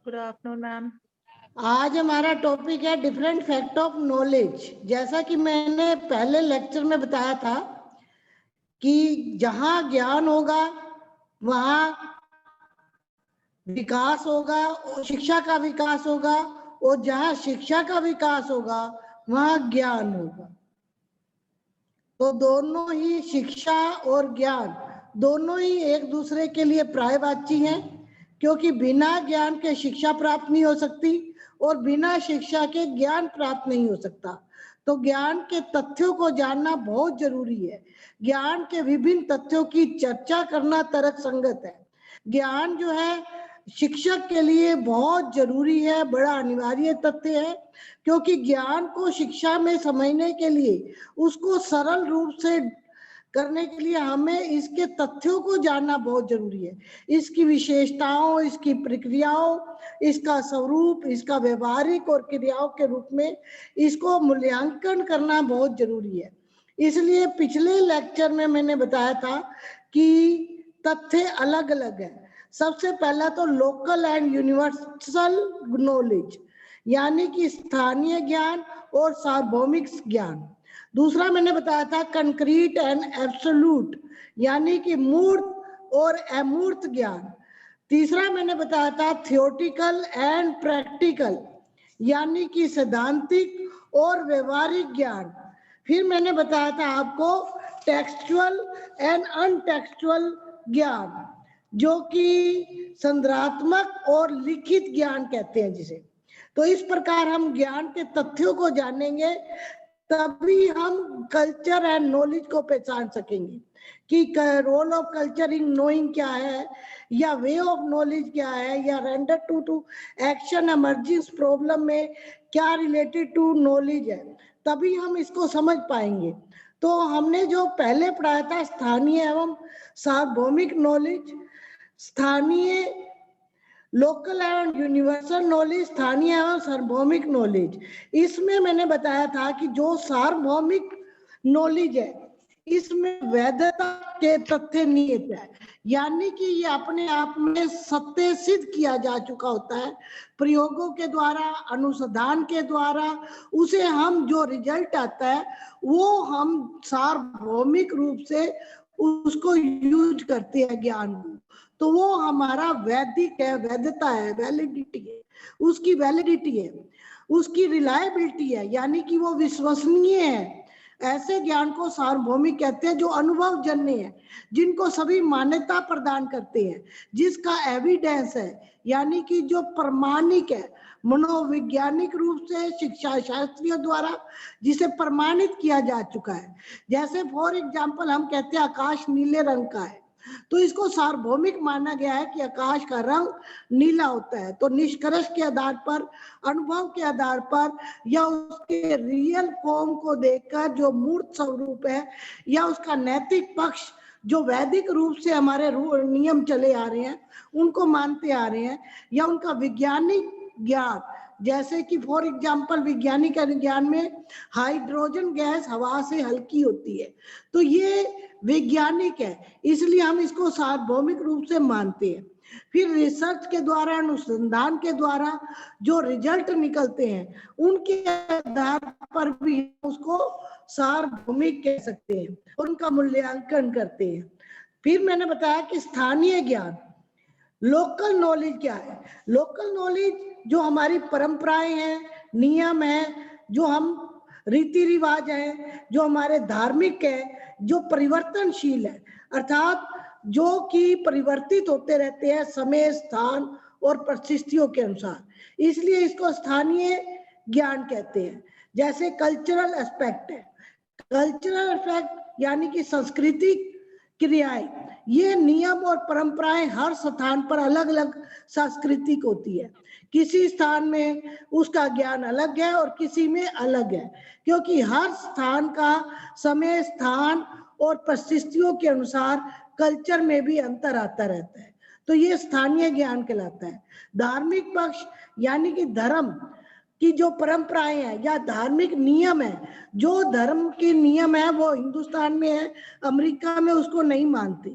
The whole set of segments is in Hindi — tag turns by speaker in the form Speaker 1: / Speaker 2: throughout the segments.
Speaker 1: Good afternoon ma'am.
Speaker 2: आज हमारा टॉपिक है डिफरेंट फैक्ट ऑफ नॉलेज। जैसा कि मैंने पहले लेक्चर में बताया था कि जहां ज्ञान होगा वहां विकास होगा और शिक्षा का विकास होगा, और जहां शिक्षा का विकास होगा वहां ज्ञान होगा। तो दोनों ही शिक्षा और ज्ञान दोनों ही एक दूसरे के लिए पर्यायवाची हैं, क्योंकि बिना ज्ञान के शिक्षा प्राप्त नहीं हो सकती और बिना शिक्षा के ज्ञान प्राप्त नहीं हो सकता। तो ज्ञान के तथ्यों को जानना बहुत जरूरी है। ज्ञान के विभिन्न तथ्यों की चर्चा करना तर्क संगत है। ज्ञान जो है शिक्षक के लिए बहुत जरूरी है, बड़ा अनिवार्य तथ्य है, क्योंकि ज्ञान को शिक्षा में समझने के लिए, उसको सरल रूप से करने के लिए हमें इसके तथ्यों को जानना बहुत जरूरी है। इसकी विशेषताओं, इसकी प्रक्रियाओं, इसका स्वरूप, इसका व्यवहारिक और क्रियाओं के रूप में इसको मूल्यांकन करना बहुत जरूरी है। इसलिए पिछले लेक्चर में मैंने बताया था कि तथ्य अलग अलग है। सबसे पहला तो लोकल एंड यूनिवर्सल नॉलेज, यानी कि स्थानीय ज्ञान और सार्वभौमिक ज्ञान। दूसरा मैंने बताया था कंक्रीट एंड एब्सोल्यूट, यानी कि मूर्त और अमूर्त ज्ञान। तीसरा मैंने बताया था थियोरेटिकल एंड प्रैक्टिकल, यानी कि सैद्धांतिक और व्यवहारिक ज्ञान। फिर मैंने बताया था आपको टेक्सचुअल एंड अनटेक्सचुअल ज्ञान, जो कि संदर्भात्मक और लिखित ज्ञान कहते हैं जिसे। तो इस प्रकार हम ज्ञान के तथ्यों को जानेंगे, तभी हम कल्चर एंड नॉलेज को पहचान सकेंगे कि role of culture in knowing क्या है, या वे ऑफ नॉलेज क्या है, या render to action emerging problem में क्या रिलेटेड टू नॉलेज है, तभी हम इसको समझ पाएंगे। तो हमने जो पहले पढ़ाया था स्थानीय एवं सार्वभौमिक नॉलेज, स्थानीय लोकल एवं यूनिवर्सल नॉलेज, स्थानीय एवं सार्वभौमिक नॉलेज। इसमें मैंने बताया था कि जो सार्वभौमिक नॉलेज है इसमें वैधता के तथ्य निहित है, यानी कि ये अपने आप में सत्य सिद्ध किया जा चुका होता है प्रयोगों के द्वारा, अनुसंधान के द्वारा। उसे हम जो रिजल्ट आता है वो हम सार्वभौमिक रूप से उसको यूज करते हैं ज्ञान को, तो वो हमारा वैदिक है, वैधता है, वैलिडिटी है, उसकी वैलिडिटी है, उसकी रिलायबिलिटी है, यानी कि वो विश्वसनीय है। ऐसे ज्ञान को सार्वभौमिक कहते हैं जो अनुभव जन्य है, जिनको सभी मान्यता प्रदान करते हैं, जिसका एविडेंस है, यानी कि जो प्रमाणिक है, मनोवैज्ञानिक रूप से शिक्षा शास्त्रियों द्वारा जिसे प्रमाणित किया जा चुका है। जैसे फॉर एग्जाम्पल हम कहते हैं आकाश नीले रंग का है, तो इसको सार्वभौमिक माना गया है कि आकाश का रंग नीला होता है। तो निष्कर्ष के आधार पर, अनुभव के आधार पर, या उसके रियल फॉर्म को देखकर जो मूर्त स्वरूप है, या उसका नैतिक पक्ष जो वैदिक रूप से हमारे नियम चले आ रहे हैं उनको मानते आ रहे हैं, या उनका वैज्ञानिक ज्ञान, जैसे कि फॉर एग्जाम्पल वैज्ञानिक ज्ञान में हाइड्रोजन गैस हवा से हल्की होती है, तो ये वैज्ञानिक है, इसलिए हम इसको सार्वभौमिक रूप से मानते हैं। फिर रिसर्च के द्वारा, अनुसंधान के द्वारा जो रिजल्ट निकलते हैं उनके आधार पर भी उसको सार्वभौमिक कह सकते हैं, उनका मूल्यांकन करते हैं। फिर मैंने बताया कि स्थानीय ज्ञान, लोकल नॉलेज क्या है। लोकल नॉलेज जो हमारी परंपराएं हैं, नियम है, जो हम रीति रिवाज है, जो हमारे धार्मिक है, जो परिवर्तनशील है, अर्थात जो कि परिवर्तित होते रहते हैं समय, स्थान और परिस्थितियों के अनुसार, इसलिए इसको स्थानीय ज्ञान कहते हैं। जैसे कल्चरल एस्पेक्ट है, कल्चरल एस्पेक्ट यानी कि सांस्कृतिक क्रियाएं, ये नियम और परंपराएं हर स्थान पर अलग अलग सांस्कृतिक होती है। किसी स्थान में उसका ज्ञान अलग है और किसी में अलग है, क्योंकि हर स्थान का समय, स्थान और परिस्थितियों के अनुसार कल्चर में भी अंतर आता रहता है, तो ये स्थानीय ज्ञान कहलाता है। धार्मिक पक्ष यानी कि धर्म की जो परंपराएं हैं या धार्मिक नियम है, जो धर्म के नियम है वो हिंदुस्तान में है, अमेरिका में उसको नहीं मानते,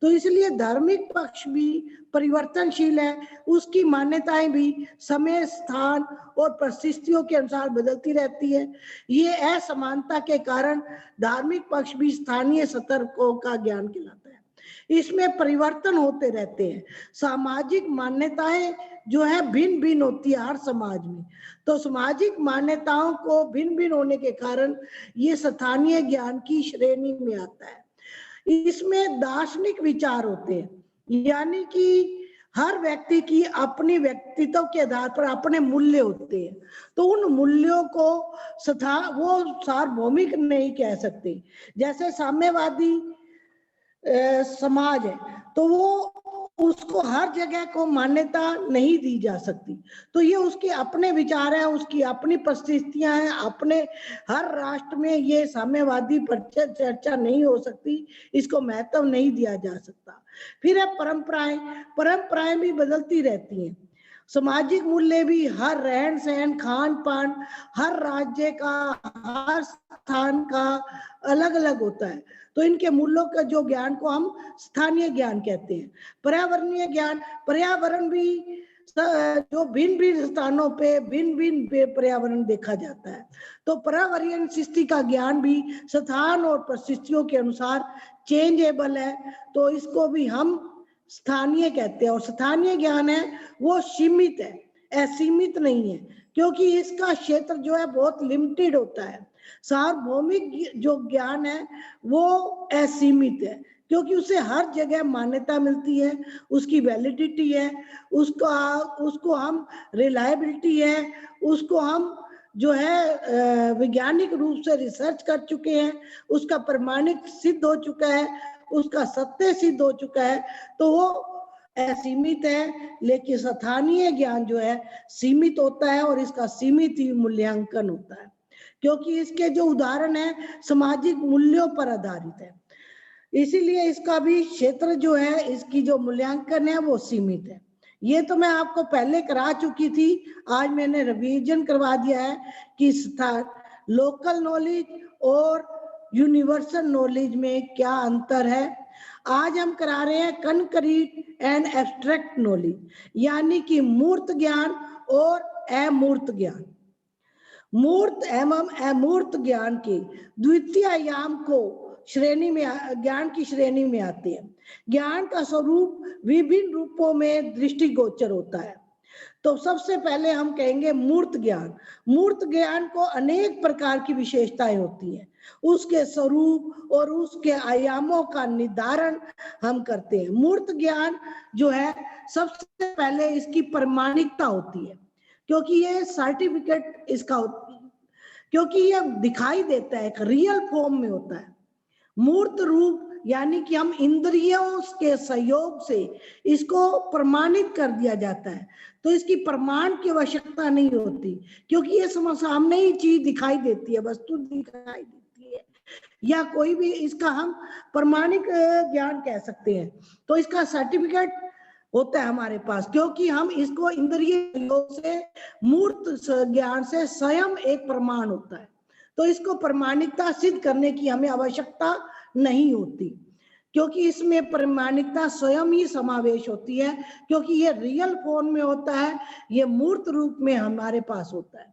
Speaker 2: तो इसलिए धार्मिक पक्ष भी परिवर्तनशील है, उसकी मान्यताएं भी समय, स्थान और परिस्थितियों के अनुसार बदलती रहती है। ये असमानता के कारण धार्मिक पक्ष भी स्थानीय स्तर का ज्ञान कहलाता है। इसमें परिवर्तन होते रहते हैं। सामाजिक मान्यताएं जो है भिन्न भिन्न होती है हर समाज में, तो सामाजिक मान्यताओं को भिन्न भिन्न होने के कारण ये स्थानीय ज्ञान की श्रेणी में आता है। इसमें दार्शनिक विचार होते हैं, यानी कि हर व्यक्ति की अपनी व्यक्तित्व के आधार पर अपने मूल्य होते हैं, तो उन मूल्यों को वो सार्वभौमिक नहीं कह सकते। जैसे साम्यवादी समाज है तो वो उसको हर जगह को मान्यता नहीं दी जा सकती, तो ये उसके अपने विचार हैं, उसकी अपनी परिस्थितियां हैं, अपने हर राष्ट्र में ये साम्यवादी पर चर्चा नहीं हो सकती, इसको महत्व नहीं दिया जा सकता। फिर है परंपराएं, परंपराएं भी बदलती रहती हैं। सामाजिक मूल्य भी हर रहन सहन, खान पान, हर राज्य का, हर स्थान का अलग अलग होता है, तो इनके मूल्यों का जो ज्ञान को हम स्थानीय ज्ञान कहते हैं। पर्यावरणीय ज्ञान, पर्यावरण भी जो भिन्न भिन्न स्थानों पे भिन्न भिन्न पर्यावरण देखा जाता है, तो पर्यावरणीय स्थिति का ज्ञान भी स्थान और परिस्थितियों के अनुसार चेंजेबल है, तो इसको भी हम स्थानीय कहते हैं। और स्थानीय ज्ञान है वो सीमित है, असीमित नहीं है, क्योंकि इसका क्षेत्र जो है बहुत लिमिटेड होता है। सार्वभौमिक जो ज्ञान है वो असीमित है, क्योंकि उसे हर जगह मान्यता मिलती है, उसकी वैलिडिटी है, उसको हम रिलायबिलिटी है, उसको हम जो है वैज्ञानिक रूप से रिसर्च कर चुके हैं, उसका प्रमाणिक सिद्ध हो चुका है, उसका सत्य सिद्ध हो चुका है, तो वो असीमित है। लेकिन स्थानीय ज्ञान जो है सीमित होता है और इसका सीमित ही मूल्यांकन होता है, क्योंकि इसके जो उदाहरण है सामाजिक मूल्यों पर आधारित है, इसीलिए इसका भी क्षेत्र जो है, इसकी जो मूल्यांकन है वो सीमित है। ये तो मैं आपको पहले करा चुकी थी, आज मैंने रिवीजन करवा दिया है कि लोकल नॉलेज और यूनिवर्सल नॉलेज में क्या अंतर है। आज हम करा रहे हैं कंक्रीट एंड एब्स्ट्रैक्ट नॉलेज, यानी कि मूर्त ज्ञान और अमूर्त ज्ञान। मूर्त एवं अमूर्त ज्ञान के द्वितीय आयाम को श्रेणी में, ज्ञान की श्रेणी में आते हैं। ज्ञान का स्वरूप विभिन्न रूपों में दृष्टिगोचर होता है। तो सबसे पहले हम कहेंगे मूर्त ज्ञान। मूर्त ज्ञान को अनेक प्रकार की विशेषताएं होती हैं, उसके स्वरूप और उसके आयामों का निर्धारण हम करते हैं। मूर्त ज्ञान जो है सबसे पहले इसकी प्रमाणिकता होती है, क्योंकि ये सर्टिफिकेट इसका, क्योंकि ये दिखाई देता है, एक रियल फॉर्म में होता है। मूर्त रूप यानी कि हम इंद्रियों के सहयोग से इसको प्रमाणित कर दिया जाता है, तो इसकी प्रमाण की आवश्यकता नहीं होती, क्योंकि ये सामने ही चीज दिखाई देती है, वस्तु दिखाई देती है, या कोई भी इसका हम प्रमाणिक ज्ञान कह सकते हैं। तो इसका सर्टिफिकेट होता है हमारे पास, क्योंकि हम इसको इंद्रिय सहयोग से, मूर्त ज्ञान से स्वयं एक प्रमाण होता है, तो इसको प्रमाणिकता सिद्ध करने की हमें आवश्यकता नहीं होती, क्योंकि इसमें प्रमाणिकता स्वयं ही समावेश होती है, क्योंकि ये रियल फॉर्म में होता है, ये मूर्त रूप में हमारे पास होता है।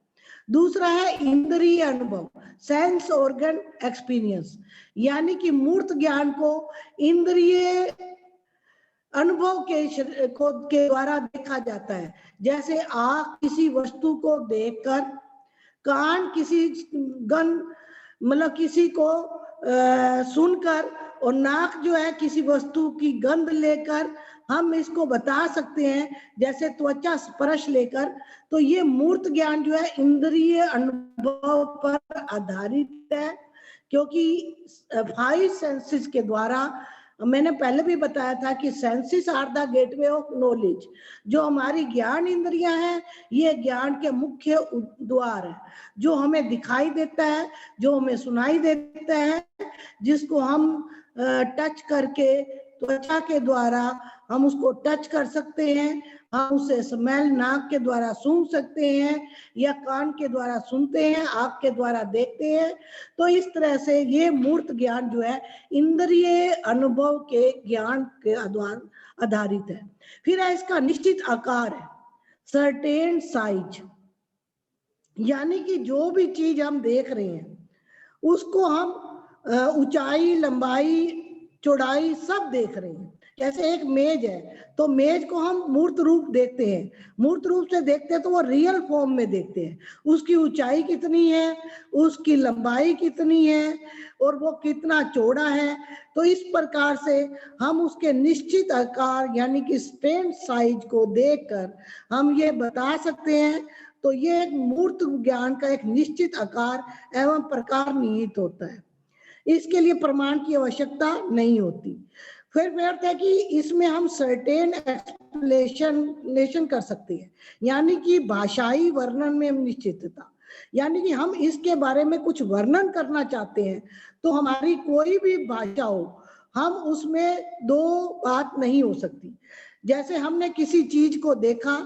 Speaker 2: दूसरा है इंद्रिय अनुभव, सेंस ऑर्गन एक्सपीरियंस, यानी कि मूर्त ज्ञान को इंद्रिय अनुभव के द्वारा देखा जाता है। जैसे आँख किसी वस्तु को देखकर, कान किसी किसी को सुनकर, और नाक जो है किसी वस्तु की गंध लेकर हम इसको बता सकते हैं, जैसे त्वचा स्पर्श लेकर। तो ये मूर्त ज्ञान जो है इंद्रिय अनुभव पर आधारित है, क्योंकि 5 सेंसेस के द्वारा, मैंने पहले भी बताया था कि senses are the gateway of knowledge. जो हमारी ज्ञान इंद्रियां हैं, ये ज्ञान के मुख्य द्वार है, जो हमें दिखाई देता है, जो हमें सुनाई देता है, जिसको हम टच करके त्वचा के द्वारा हम उसको टच कर सकते हैं, हम उसे स्मेल नाक के द्वारा सूंघ सकते हैं, या कान के द्वारा सुनते हैं, आंख के द्वारा देखते हैं। तो इस तरह से ये मूर्त ज्ञान जो है इंद्रिय अनुभव के ज्ञान के आधारित है। फिर है इसका निश्चित आकार है, सर्टेन साइज, यानी कि जो भी चीज हम देख रहे हैं उसको हम ऊंचाई, लंबाई, चौड़ाई सब देख रहे हैं। जैसे एक मेज है तो मेज को हम मूर्त रूप देखते हैं, मूर्त रूप से देखते हैं तो वो रियल फॉर्म में देखते हैं, उसकी ऊंचाई कितनी है, उसकी लंबाई कितनी है और वो कितना चौड़ा है। तो इस प्रकार से हम उसके निश्चित आकार यानी कि स्टैंड साइज को देखकर हम ये बता सकते हैं। तो ये एक मूर्त ज्ञान का एक निश्चित आकार एवं प्रकार निहित होता है, इसके लिए प्रमाण की आवश्यकता नहीं होती। फिर अर्थ है कि इसमें हम सर्टेन एक्सप्लेनेशन कर सकते हैं, यानी कि भाषाई वर्णन में निश्चितता, यानी कि हम इसके बारे में कुछ वर्णन करना चाहते हैं तो हमारी कोई भी भाषा हो, हम उसमें दो बात नहीं हो सकती। जैसे हमने किसी चीज को देखा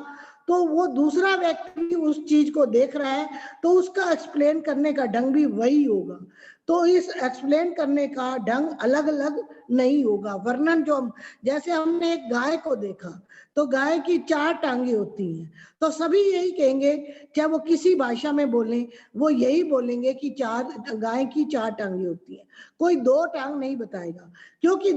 Speaker 2: तो वो दूसरा व्यक्ति उस चीज को देख रहा है तो उसका एक्सप्लेन करने का ढंग भी वही होगा। तो इस एक्सप्लेन करने का ढंग अलग अलग नहीं होगा। वर्णन जो हम, जैसे हमने एक गाय को देखा तो गाय की 4 टांगे होती हैं, तो सभी यही कहेंगे, चाहे वो किसी भाषा में बोलें वो यही बोलेंगे कि गाय की 4 टांगे होती हैं, कोई 2 टांग नहीं बताएगा, क्योंकि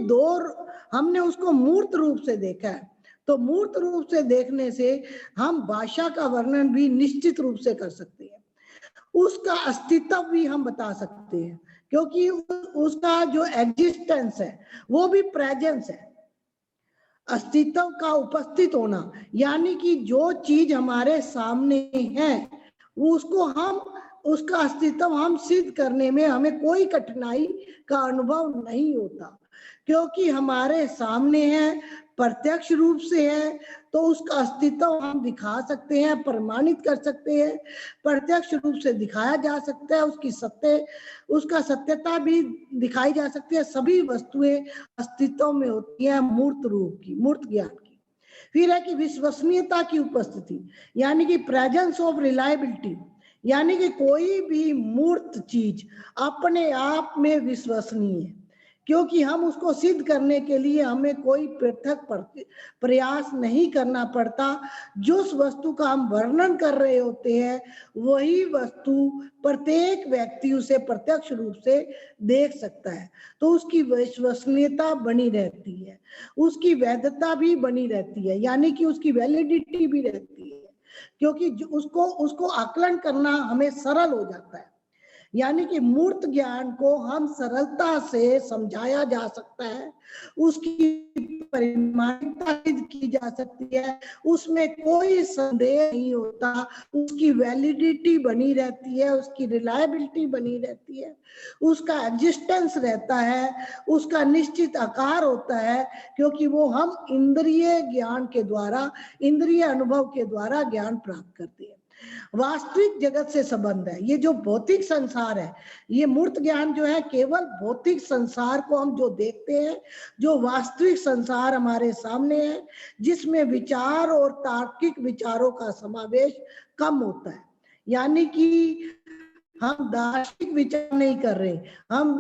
Speaker 2: हमने उसको मूर्त रूप से देखा है। तो मूर्त रूप से देखने से हम भाषा का वर्णन भी निश्चित रूप से कर सकते हैं, उसका अस्तित्व भी हम बता सकते हैं, क्योंकि उसका जो एग्जिस्टेंस है वो भी प्रेजेंस है, अस्तित्व का उपस्थित होना, यानी कि जो चीज हमारे सामने है उसको हम, उसका अस्तित्व हम सिद्ध करने में हमें कोई कठिनाई का अनुभव नहीं होता, क्योंकि हमारे सामने है, प्रत्यक्ष रूप से है, तो उसका अस्तित्व हम दिखा सकते हैं, प्रमाणित कर सकते हैं, प्रत्यक्ष रूप से दिखाया जा सकता है, उसका सत्यता भी दिखाई जा सकती है। सभी वस्तुएं अस्तित्व में होती हैं मूर्त रूप की, मूर्त ज्ञान की। फिर है कि विश्वसनीयता की उपस्थिति, यानी कि प्रेजेंस ऑफ रिलायबिलिटी, यानी कि कोई भी मूर्त चीज अपने आप में विश्वसनीय है, क्योंकि हम उसको सिद्ध करने के लिए हमें कोई पृथक प्रयास नहीं करना पड़ता। जिस वस्तु का हम वर्णन कर रहे होते हैं वही वस्तु प्रत्येक व्यक्ति उसे प्रत्यक्ष रूप से देख सकता है, तो उसकी विश्वसनीयता बनी रहती है, उसकी वैधता भी बनी रहती है, यानी कि उसकी वैलिडिटी भी रहती है, क्योंकि उसको आकलन करना हमें सरल हो जाता है। यानी कि मूर्त ज्ञान को हम सरलता से समझाया जा सकता है, उसकी परिमाणिकता की जा सकती है, उसमें कोई संदेह नहीं होता, उसकी वैलिडिटी बनी रहती है, उसकी रिलायबिलिटी बनी रहती है, उसका एग्जिस्टेंस रहता है, उसका निश्चित आकार होता है, क्योंकि वो हम इंद्रिय ज्ञान के द्वारा, इंद्रिय अनुभव के द्वारा ज्ञान प्राप्त करते हैं। वास्तविक जगत से संबंध है, ये जो भौतिक संसार है, ये मूर्त ज्ञान जो है केवल भौतिक संसार को हम जो देखते हैं, जो वास्तविक संसार हमारे सामने है, जिसमें विचार और तार्किक विचारों का समावेश कम होता है, यानी कि हम दार्शनिक विचार नहीं कर रहे, हम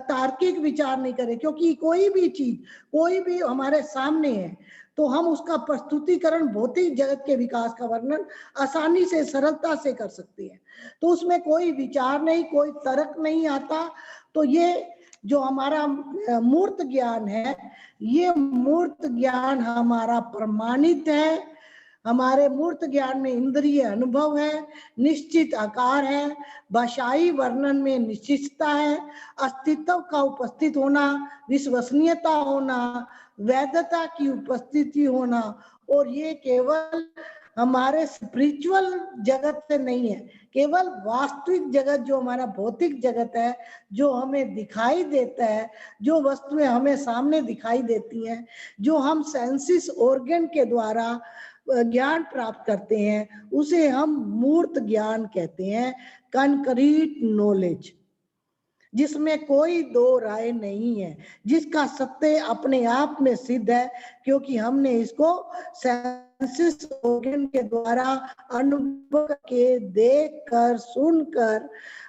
Speaker 2: तार्किक विचार नहीं कर रहे, क्योंकि कोई भी चीज, कोई भी हमारे सामने है तो हम उसका प्रस्तुतिकरण भौतिक जगत के विकास का वर्णन आसानी से, सरलता से कर सकते हैं, तो उसमें कोई विचार नहीं, कोई तर्क नहीं आता। तो ये जो हमारा मूर्त ज्ञान है, ये मूर्त ज्ञान हमारा प्रमाणित है, हमारे मूर्त ज्ञान में इंद्रिय अनुभव है, निश्चित आकार है, भाषाई वर्णन में निश्चितता है, अस्तित्व का उपस्थित होना, विश्वसनीयता होना, वैधता की उपस्थिति होना, और ये केवल हमारे स्पिरिचुअल जगत से नहीं है, केवल वास्तविक जगत जो हमारा भौतिक जगत है, जो हमें दिखाई देता है, जो वस्तुएं हमें सामने दिखाई देती हैं, जो हम सेंसिस ऑर्गन के द्वारा ज्ञान प्राप्त करते हैं, उसे हम मूर्त ज्ञान कहते हैं, कंक्रीट नॉलेज। जिसमें कोई दो राय नहीं है, जिसका सत्य अपने आप में सिद्ध है, क्योंकि हमने इसको सेंसिस ऑर्गन के द्वारा अनुभव के, देख कर, सुनकर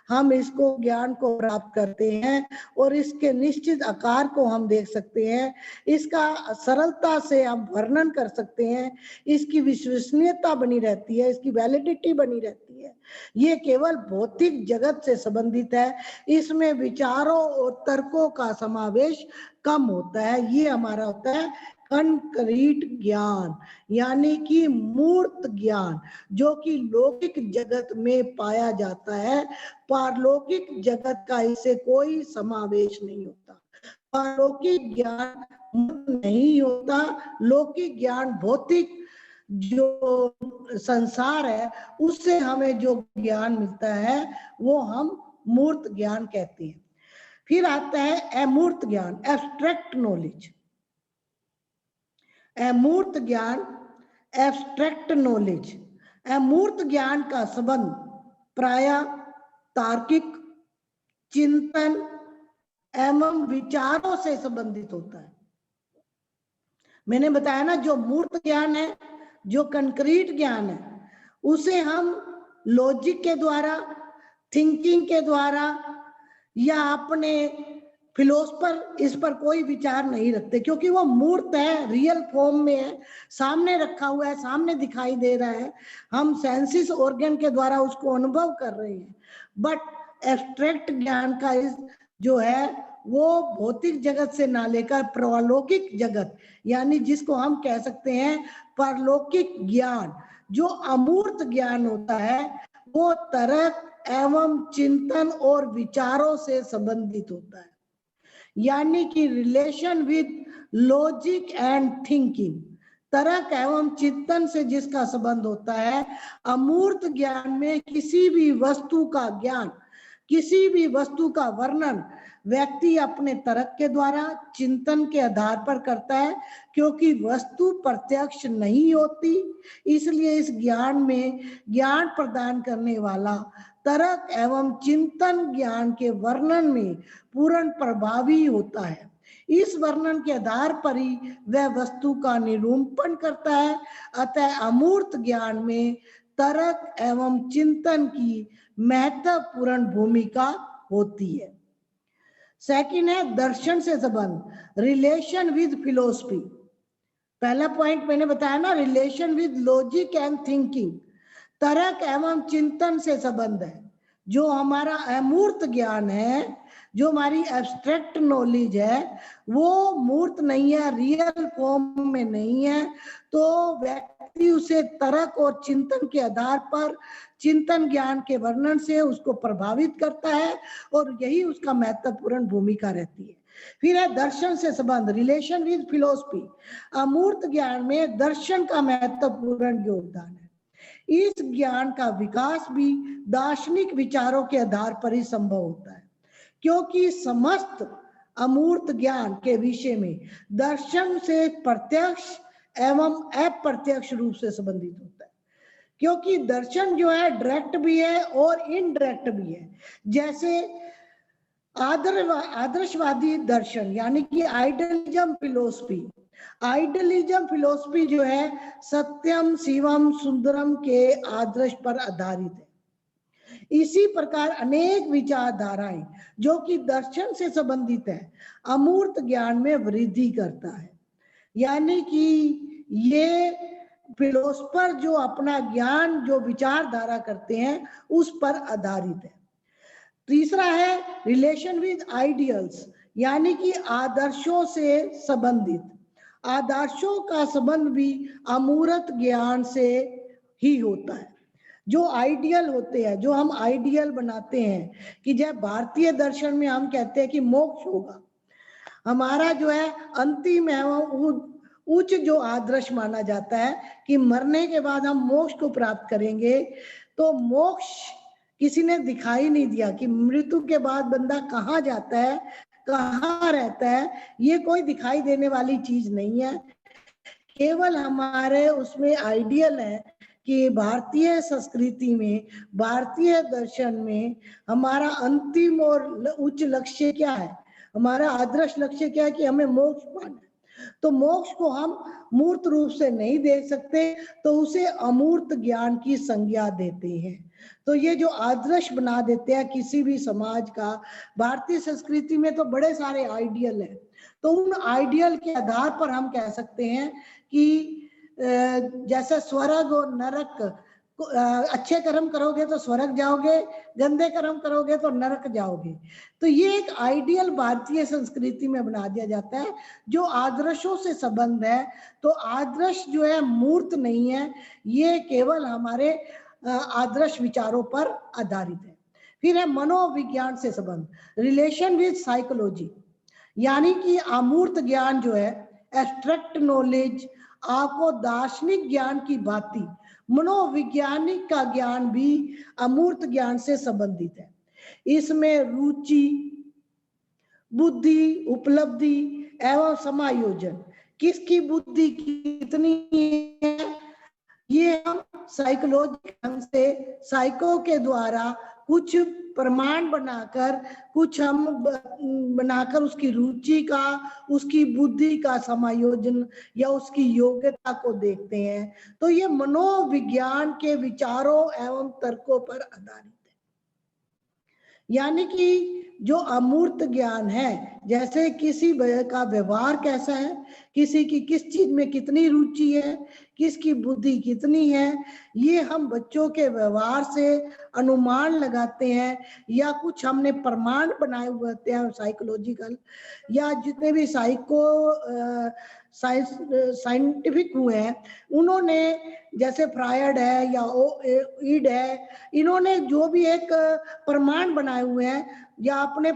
Speaker 2: हम इसको ज्ञान को प्राप्त करते हैं और इसके निश्चित आकार को हम देख सकते हैं, इसका सरलता से हम वर्णन कर सकते हैं, इसकी विश्वसनीयता बनी रहती है, इसकी वैलिडिटी बनी रहती है। ये केवल भौतिक जगत से संबंधित है, इसमें विचारों और तर्कों का समावेश कम होता है। ये हमारा होता है कंक्रीट ज्ञान, यानी कि मूर्त ज्ञान, जो कि लौकिक जगत में पाया जाता है। पारलौकिक जगत का इसे कोई समावेश नहीं होता। पारलौकिक ज्ञान नहीं होता। लौकिक ज्ञान भौतिक जो संसार है उससे हमें जो ज्ञान मिलता है वो हम मूर्त ज्ञान कहते हैं। फिर आता है अमूर्त ज्ञान, एब्स्ट्रैक्ट नॉलेज। अमूर्त ज्ञान, एब्स्ट्रैक्ट नॉलेज। अमूर्त ज्ञान का संबंध प्रायः तार्किक चिंतन एवं विचारों से संबंधित होता है। मैंने बताया ना, जो मूर्त ज्ञान है, जो कंक्रीट ज्ञान है, उसे हम लॉजिक के द्वारा, थिंकिंग के द्वारा या अपने फिलोसफर इस पर कोई विचार नहीं रखते, क्योंकि वो मूर्त है, रियल फॉर्म में है, सामने रखा हुआ है, सामने दिखाई दे रहा है, हम सेंसिस ऑर्गन के द्वारा उसको अनुभव कर रहे हैं। बट एब्स्ट्रैक्ट ज्ञान का इस जो है वो भौतिक जगत से ना लेकर परलौकिक जगत, यानी जिसको हम कह सकते हैं परलौकिक ज्ञान, जो अमूर्त ज्ञान होता है, वो तर्क एवं चिंतन और विचारों से संबंधित होता है, यानी कि relation with logic and thinking. तर्क एवं चिंतन से जिसका संबंध होता है। अमूर्त ज्ञान में किसी भी वस्तु का ज्ञान, किसी भी वस्तु का वर्णन व्यक्ति अपने तर्क के द्वारा, चिंतन के आधार पर करता है, क्योंकि वस्तु प्रत्यक्ष नहीं होती। इसलिए इस ज्ञान में ज्ञान प्रदान करने वाला तर्क एवं चिंतन ज्ञान के वर्णन में पूर्ण प्रभावी होता है। इस वर्णन के आधार पर ही वह वस्तु का निरूपण करता है। अतः अमूर्त ज्ञान में तर्क एवं चिंतन की महत्वपूर्ण भूमिका होती है। सेकंड है दर्शन से संबंध, रिलेशन विद फिलोसफी। पहला पॉइंट मैंने बताया ना, relation with logic and thinking. तर्क एवं चिंतन से संबंध है। जो हमारा अमूर्त ज्ञान है, जो हमारी एब्स्ट्रैक्ट नॉलेज है, वो मूर्त नहीं है, रियल फॉर्म में नहीं है, तो व्यक्ति उसे तर्क और चिंतन के आधार पर, चिंतन ज्ञान के वर्णन से उसको प्रभावित करता है और यही उसका महत्वपूर्ण भूमिका रहती है। फिर है दर्शन से संबंध, रिलेशन विद फिलोसफी। अमूर्त ज्ञान में दर्शन का महत्वपूर्ण योगदान है। इस ज्ञान का विकास भी दार्शनिक विचारों के आधार पर ही संभव होता है, क्योंकि समस्त अमूर्त ज्ञान के विषय में दर्शन से प्रत्यक्ष एवं अप्रत्यक्ष रूप से संबंधित होता है। क्योंकि दर्शन जो है डायरेक्ट भी है और इनडायरेक्ट भी है। जैसे आदर्शवादी दर्शन, यानी कि आइडियलिज्म फिलोसफी। आइडियलिज्म फिलोसफी जो है सत्यम शिवम सुंदरम के आदर्श पर आधारित है। इसी प्रकार अनेक विचारधाराएं जो कि दर्शन से संबंधित है, अमूर्त ज्ञान में वृद्धि करता है, यानी कि ये फिलोसफर जो अपना ज्ञान, जो विचारधारा करते हैं, उस पर आधारित है। तीसरा है रिलेशन विद आइडियल्स, यानी कि आदर्शों से संबंधित। आदर्शों का संबंध भी अमूर्त ज्ञान से ही होता है। जो आइडियल होते हैं, जो हम आइडियल बनाते हैं, कि जब भारतीय दर्शन में हम कहते हैं कि मोक्ष होगा, हमारा जो है अंतिम एवं उच्च जो आदर्श माना जाता है कि मरने के बाद हम मोक्ष को प्राप्त करेंगे। तो मोक्ष किसी ने दिखाई नहीं दिया कि मृत्यु के बाद बंदा कहाँ जाता है, कहाँ रहता है, ये कोई दिखाई देने वाली चीज नहीं है। केवल हमारे उसमें आइडियल है कि भारतीय संस्कृति में, भारतीय दर्शन में हमारा अंतिम और उच्च लक्ष्य क्या है, हमारा आदर्श लक्ष्य क्या है कि हमें मोक्ष पाना है। तो मोक्ष को हम मूर्त रूप से नहीं देख सकते, तो उसे अमूर्त ज्ञान की संज्ञा देते हैं। तो ये जो आदर्श बना देते हैं किसी भी समाज का, भारतीय संस्कृति में तो बड़े सारे आइडियल है, तो उन आइडियल के आधार पर हम कह सकते हैं कि जैसे स्वर्ग और नरक, अच्छे कर्म करोगे तो स्वर्ग जाओगे, गंदे कर्म करोगे तो नरक जाओगे। तो ये एक आइडियल भारतीय संस्कृति में बना दिया जाता है जो आदर्शों से संबंध है। तो आदर्श जो है मूर्त नहीं है, ये केवल हमारे आदर्श विचारों पर आधारित है। फिर है मनोविज्ञान से संबंध, रिलेशन विद साइकोलॉजी, यानी कि अमूर्त ज्ञान जो है, एब्स्ट्रैक्ट नॉलेज, आपको दार्शनिक ज्ञान की भांति मनोवैज्ञानिक का ज्ञान भी अमूर्त ज्ञान से संबंधित है। इसमें रुचि, बुद्धि, उपलब्धि एवं समायोजन, किसकी बुद्धि कितनी है, ये हम साइकोलॉजी ढंग से साइको के द्वारा कुछ प्रमाण बनाकर, कुछ हम बनाकर उसकी रुचि का, उसकी बुद्धि का समायोजन या उसकी योग्यता को देखते हैं। तो ये मनोविज्ञान के विचारों एवं तर्कों पर आधारित है। यानी कि जो अमूर्त ज्ञान है, जैसे किसी का व्यवहार कैसा है, किसी की किस चीज में कितनी रुचि है, किसकी बुद्धि कितनी है, ये हम बच्चों के व्यवहार से अनुमान लगाते हैं, या कुछ हमने प्रमाण बनाए हुए होते हैं साइकोलॉजिकल, या जितने भी साइंटिफिक हुए हैं उन्होंने, जैसे फ्रायड है या ईड है, इन्होंने जो भी एक प्रमाण बनाए हुए हैं, या अपने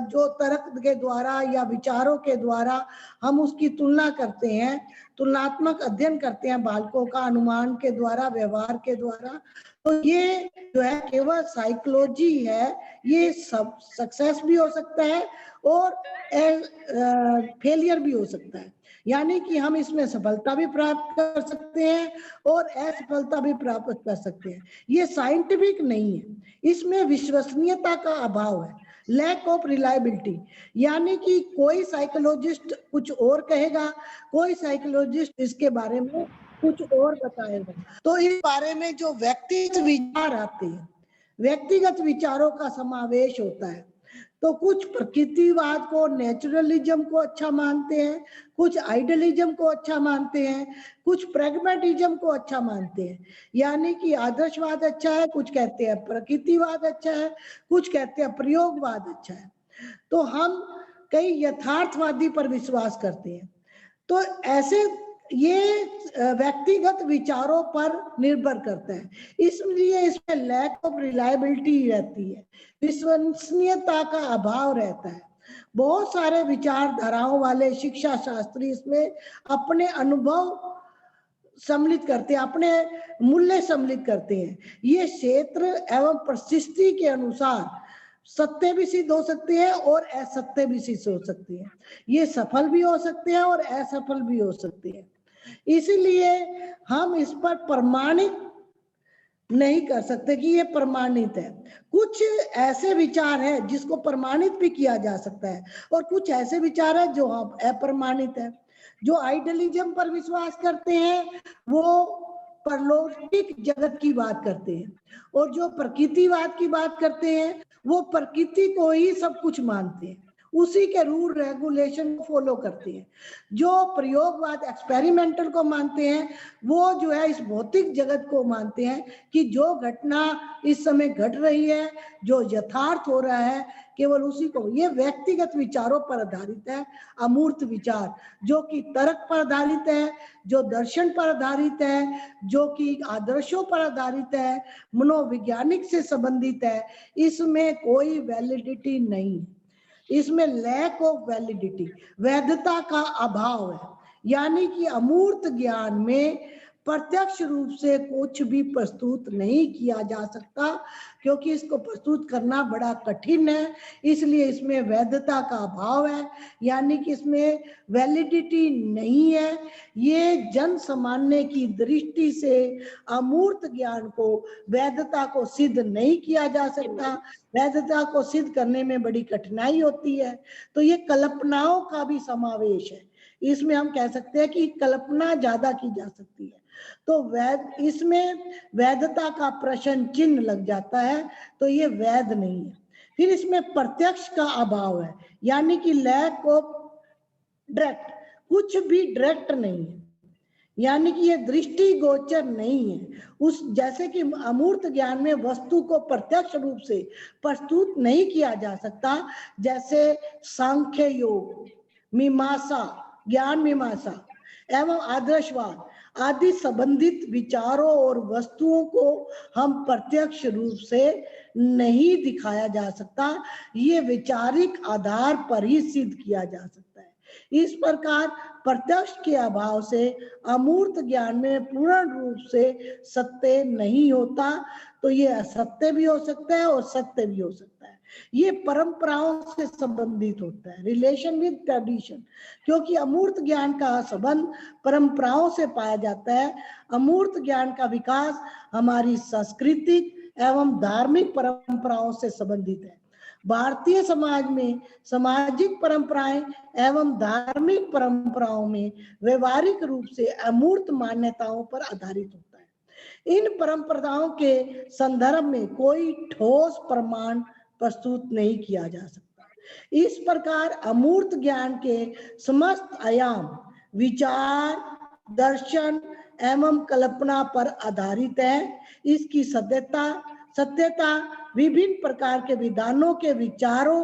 Speaker 2: जो तर्क के द्वारा या विचारों के द्वारा हम उसकी तुलना करते हैं, तुलनात्मक अध्ययन करते हैं बालकों का, अनुमान के द्वारा, व्यवहार के द्वारा। तो ये जो है केवल साइकोलॉजी है, ये सब सक्सेस भी हो सकता है और फेलियर भी हो सकता है। यानी कि हम इसमें सफलता भी प्राप्त कर सकते हैं और असफलता भी प्राप्त कर सकते हैं। ये साइंटिफिक नहीं है, इसमें विश्वसनीयता का अभाव है, लैक ऑफ रिलायबिलिटी। यानी कि कोई साइकोलॉजिस्ट कुछ और कहेगा, कोई साइकोलॉजिस्ट इसके बारे में कुछ और बताएगा। तो इस बारे में जो व्यक्तिगत विचार आते हैं, व्यक्तिगत विचारों का समावेश होता है। तो कुछ प्रकृतिवाद को, नेचुरलिज्म को अच्छा मानते हैं, कुछ आइडियलिज्म को अच्छा मानते हैं, कुछ प्रैग्मेटिज्म को अच्छा मानते हैं। यानी कि आदर्शवाद अच्छा है, कुछ कहते हैं प्रकृतिवाद अच्छा है, कुछ कहते हैं प्रयोगवाद अच्छा है। तो हम कई यथार्थवादी पर विश्वास करते हैं। तो ऐसे ये व्यक्तिगत विचारों पर निर्भर करता है, इसलिए इसमें लैक ऑफ रिलायबिलिटी रहती है, विश्वसनीयता का अभाव रहता है। बहुत सारे विचारधाराओं वाले शिक्षा शास्त्री इसमें अपने अनुभव सम्मिलित करते हैं, अपने मूल्य सम्मिलित करते हैं। ये क्षेत्र एवं परिस्थिति के अनुसार सत्य भी सिद्ध हो सकते हैं और असत्य भी सिद्ध हो सकते हैं। ये सफल भी हो सकते हैं और असफल भी हो सकते हैं। इसीलिए हम इस पर प्रमाणित नहीं कर सकते कि ये प्रमाणित है। कुछ ऐसे विचार है जिसको प्रमाणित भी किया जा सकता है और कुछ ऐसे विचार है जो अप्रमाणित है। जो आइडियलिज्म पर विश्वास करते हैं वो परलौकिक जगत की बात करते हैं, और जो प्रकृतिवाद की बात करते हैं वो प्रकृति को ही सब कुछ मानते हैं, उसी के रूल रेगुलेशन को फॉलो करते हैं। जो प्रयोगवाद, एक्सपेरिमेंटल को मानते हैं, वो जो है इस भौतिक जगत को मानते हैं कि जो घटना इस समय घट रही है, जो यथार्थ हो रहा है, केवल उसी को। ये व्यक्तिगत विचारों पर आधारित है, अमूर्त विचार, जो कि तर्क पर आधारित है, जो दर्शन पर आधारित है, जो कि आदर्शों पर आधारित है, मनोवैज्ञानिक से संबंधित है। इसमें कोई वैलिडिटी नहीं है, इसमें लैक ऑफ वैलिडिटी, वैधता का अभाव है। यानी कि अमूर्त ज्ञान में प्रत्यक्ष रूप से कुछ भी प्रस्तुत नहीं किया जा सकता, क्योंकि इसको प्रस्तुत करना बड़ा कठिन है, इसलिए इसमें वैधता का अभाव है, यानी कि इसमें वैलिडिटी नहीं है। ये जन सामान्य की दृष्टि से अमूर्त ज्ञान को वैधता को सिद्ध नहीं किया जा सकता, वैधता को सिद्ध करने में बड़ी कठिनाई होती है। तो ये कल्पनाओं का भी समावेश है, इसमें हम कह सकते हैं कि कल्पना ज्यादा की जा सकती है, तो इसमें वैधता का प्रश्न चिन्ह लग जाता है, तो ये वैध नहीं है। फिर इसमें प्रत्यक्ष का अभाव है, यानी कि लैक ऑफ डायरेक्ट, कुछ भी डायरेक्ट नहीं है, यानी कि ये दृष्टि गोचर नहीं है। उस जैसे कि अमूर्त ज्ञान में वस्तु को प्रत्यक्ष रूप से प्रस्तुत नहीं किया जा सकता, जैसे सांख्य योग, मीमांसा, ज्ञान मीमांसा एवं आदर्शवाद आदि संबंधित विचारों और वस्तुओं को हम प्रत्यक्ष रूप से नहीं दिखाया जा सकता, ये वैचारिक आधार पर ही सिद्ध किया जा सकता है। इस प्रकार प्रत्यक्ष के अभाव से अमूर्त ज्ञान में पूर्ण रूप से सत्य नहीं होता, तो ये असत्य भी हो सकता है और सत्य भी हो सकता है। ये परंपराओं से संबंधित होता है, रिलेशन विद ट्रेडिशन, क्योंकि अमूर्त ज्ञान का संबंध परंपराओं से पाया जाता है। अमूर्त ज्ञान का विकास हमारी सांस्कृतिक एवं धार्मिक परंपराओं से संबंधित है। भारतीय समाज में सामाजिक परंपराएं एवं धार्मिक परंपराओं में व्यवहारिक रूप से अमूर्त मान्यताओं पर आधारित होता है। इन परंपराओं के संदर्भ में कोई ठोस प्रमाण प्रस्तुत नहीं किया जा सकता। इस प्रकार अमूर्त ज्ञान के समस्त आयाम विचार, दर्शन एवं कल्पना पर आधारित है। इसकी सत्यता विभिन्न प्रकार के विधानों के विचारों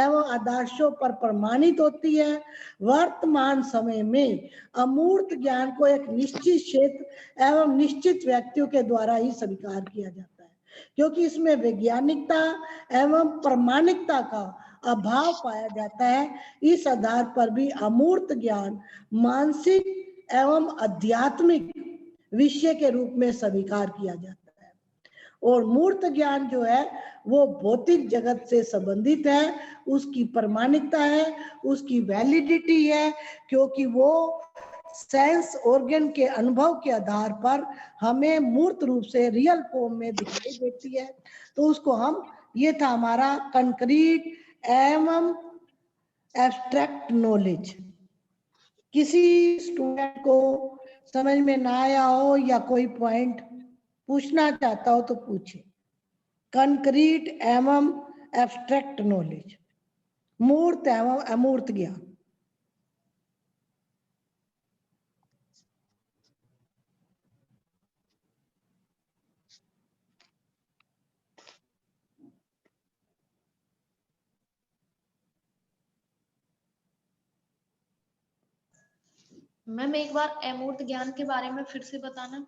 Speaker 2: एवं आदर्शों पर प्रमाणित होती है। वर्तमान समय में अमूर्त ज्ञान को एक निश्चित क्षेत्र एवं निश्चित व्यक्तियों के द्वारा ही स्वीकार किया जाता है, क्योंकि इसमें वैज्ञानिकता एवं प्रामाणिकता का अभाव पाया जाता है। इस आधार पर भी अमूर्त ज्ञान मानसिक एवं आध्यात्मिक विषय के रूप में स्वीकार किया जाता है, और मूर्त ज्ञान जो है वो भौतिक जगत से संबंधित है, उसकी प्रामाणिकता है, उसकी वैलिडिटी है, क्योंकि वो सेंस ऑर्गन के अनुभव के आधार पर हमें मूर्त रूप से रियल फॉर्म में दिखाई देती है। तो उसको हम, ये था हमारा कंक्रीट एवं एब्स्ट्रैक्ट नॉलेज। किसी स्टूडेंट को समझ में ना आया हो या कोई पॉइंट पूछना चाहता हो तो पूछे। कंक्रीट एवं एब्स्ट्रैक्ट नॉलेज, मूर्त एवं अमूर्त ज्ञान।
Speaker 1: मैम एक बार अमूर्त ज्ञान के बारे में फिर से बताना।